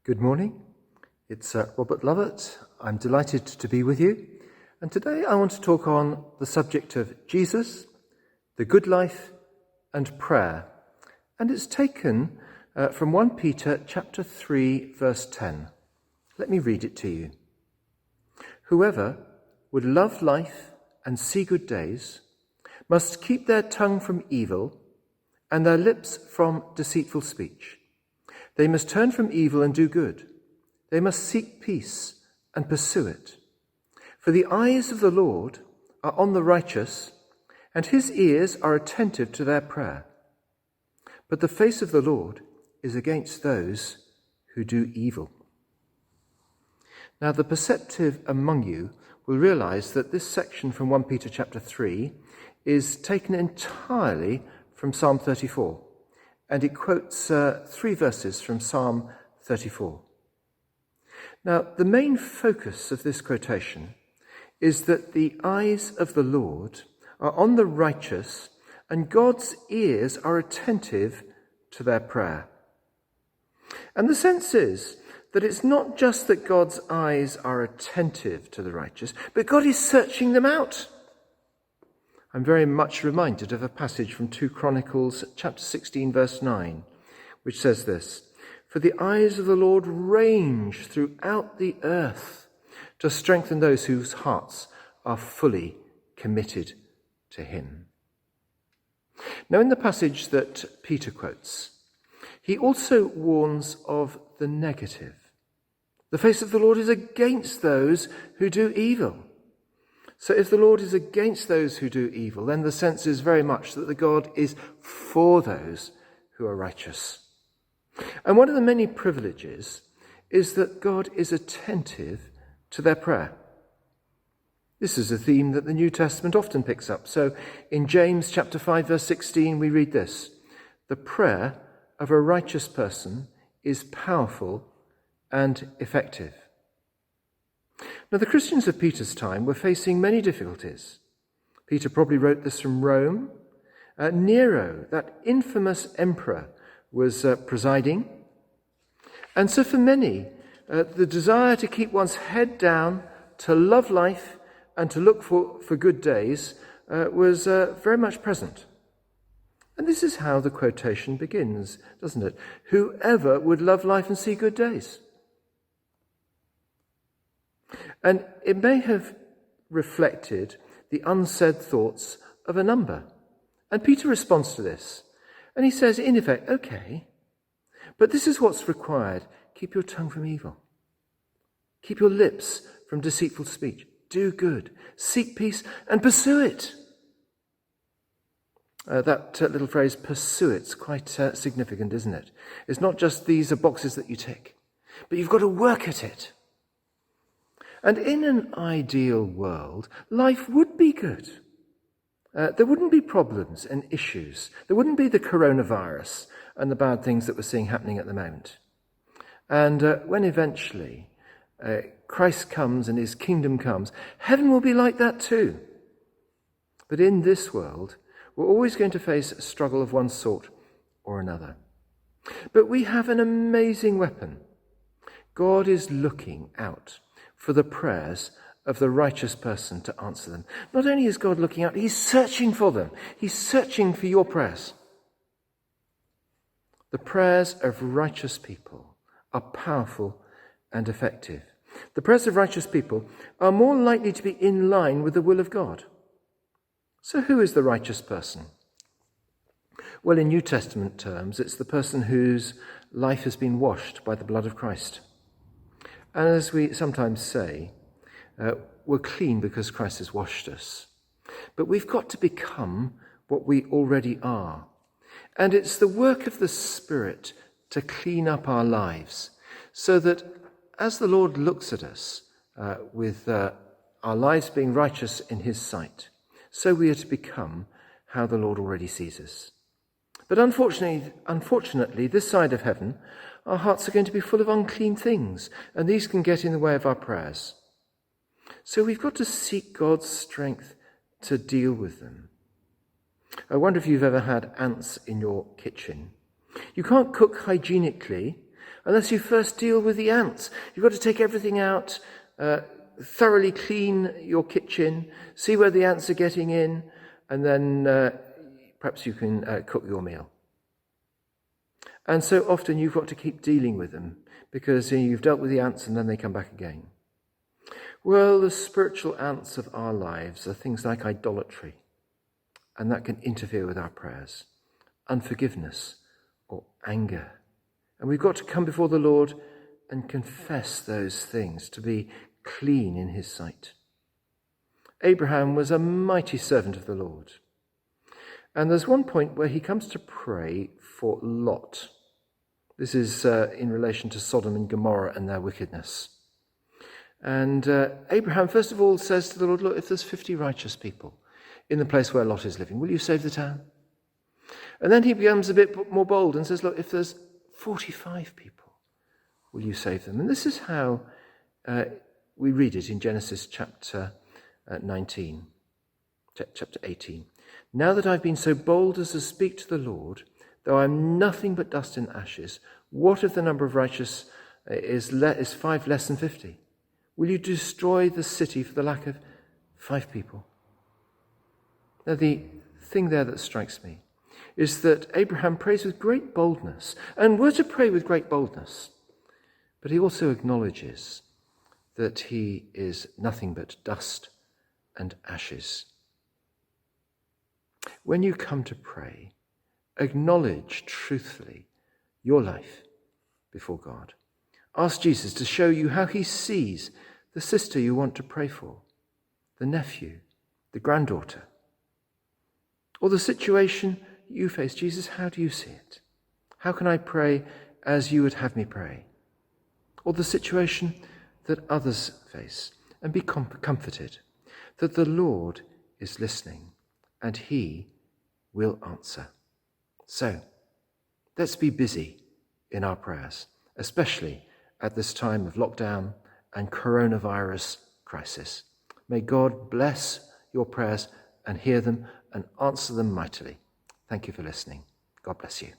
Good morning. It's Robert Lovett. I'm delighted to be with you. And today I want to talk on the subject of Jesus, the good life, and prayer. And it's taken from 1 Peter chapter 3, verse 10. Let me read it to you. Whoever would love life and see good days must keep their tongue from evil and their lips from deceitful speech. They must turn from evil and do good. They must seek peace and pursue it. For the eyes of the Lord are on the righteous, and his ears are attentive to their prayer. But the face of the Lord is against those who do evil. Now, the perceptive among you will realize that this section from 1 Peter chapter 3 is taken entirely from Psalm 34. And it quotes 3 verses from Psalm 34. Now, the main focus of this quotation is that the eyes of the Lord are on the righteous and God's ears are attentive to their prayer. And the sense is that it's not just that God's eyes are attentive to the righteous, but God is searching them out. I'm very much reminded of a passage from 2 Chronicles chapter 16 verse 9, which says this: "For the eyes of the Lord range throughout the earth to strengthen those whose hearts are fully committed to him." Now, in the passage that Peter quotes, he also warns of the negative. The face of the Lord is against those who do evil. So if the Lord is against those who do evil, then the sense is very much that the God is for those who are righteous. And one of the many privileges is that God is attentive to their prayer. This is a theme that the New Testament often picks up. So in James chapter 5 verse 16 we read this: "The prayer of a righteous person is powerful and effective." Now, the Christians of Peter's time were facing many difficulties. Peter probably wrote this from Rome. Nero, that infamous emperor, was presiding. And so for many, the desire to keep one's head down, to love life, and to look for good days was very much present. And this is how the quotation begins, doesn't it? Whoever would love life and see good days. And it may have reflected the unsaid thoughts of a number. And Peter responds to this. And he says, in effect, okay, but this is what's required. Keep your tongue from evil. Keep your lips from deceitful speech. Do good. Seek peace and pursue it. That little phrase, pursue it's quite significant, isn't it? It's not just these are boxes that you tick, but you've got to work at it. And in an ideal world, life would be good. There wouldn't be problems and issues. There wouldn't be the coronavirus and the bad things that we're seeing happening at the moment. And when eventually Christ comes and his kingdom comes, heaven will be like that too. But in this world, we're always going to face a struggle of one sort or another. But we have an amazing weapon. God is looking out for the prayers of the righteous person to answer them. Not only is God looking out, he's searching for them. He's searching for your prayers. The prayers of righteous people are powerful and effective. The prayers of righteous people are more likely to be in line with the will of God. So who is the righteous person? Well, in New Testament terms, it's the person whose life has been washed by the blood of Christ. And as we sometimes say, we're clean because Christ has washed us. But we've got to become what we already are. And it's the work of the Spirit to clean up our lives so that as the Lord looks at us with our lives being righteous in his sight, so we are to become how the Lord already sees us. But unfortunately, this side of heaven, our hearts are going to be full of unclean things, and these can get in the way of our prayers. So we've got to seek God's strength to deal with them. I wonder if you've ever had ants in your kitchen. You can't cook hygienically unless you first deal with the ants. You've got to take everything out, thoroughly clean your kitchen, see where the ants are getting in, and then perhaps you can cook your meal. And so often you've got to keep dealing with them because you've dealt with the ants and then they come back again. Well, the spiritual ants of our lives are things like idolatry, and that can interfere with our prayers, unforgiveness or anger. And we've got to come before the Lord and confess those things to be clean in his sight. Abraham was a mighty servant of the Lord. And there's one point where he comes to pray for Lot. This is in relation to Sodom and Gomorrah and their wickedness. And Abraham, first of all, says to the Lord, look, if there's 50 righteous people in the place where Lot is living, will you save the town? And then he becomes a bit more bold and says, look, if there's 45 people, will you save them? And this is how we read it in Genesis chapter 18. Now that I've been so bold as to speak to the Lord, though I'm nothing but dust and ashes, what if the number of righteous is 5 less than 50? Will you destroy the city for the lack of 5 people? Now, the thing there that strikes me is that Abraham prays with great boldness, and we're to pray with great boldness, but he also acknowledges that he is nothing but dust and ashes. When you come to pray, acknowledge truthfully your life before God. Ask Jesus to show you how he sees the sister you want to pray for, the nephew, the granddaughter, or the situation you face. Jesus, how do you see it? How can I pray as you would have me pray? Or the situation that others face, and be comforted that the Lord is listening and he will answer. So, let's be busy in our prayers, especially at this time of lockdown and coronavirus crisis. May God bless your prayers and hear them and answer them mightily. Thank you for listening. God bless you.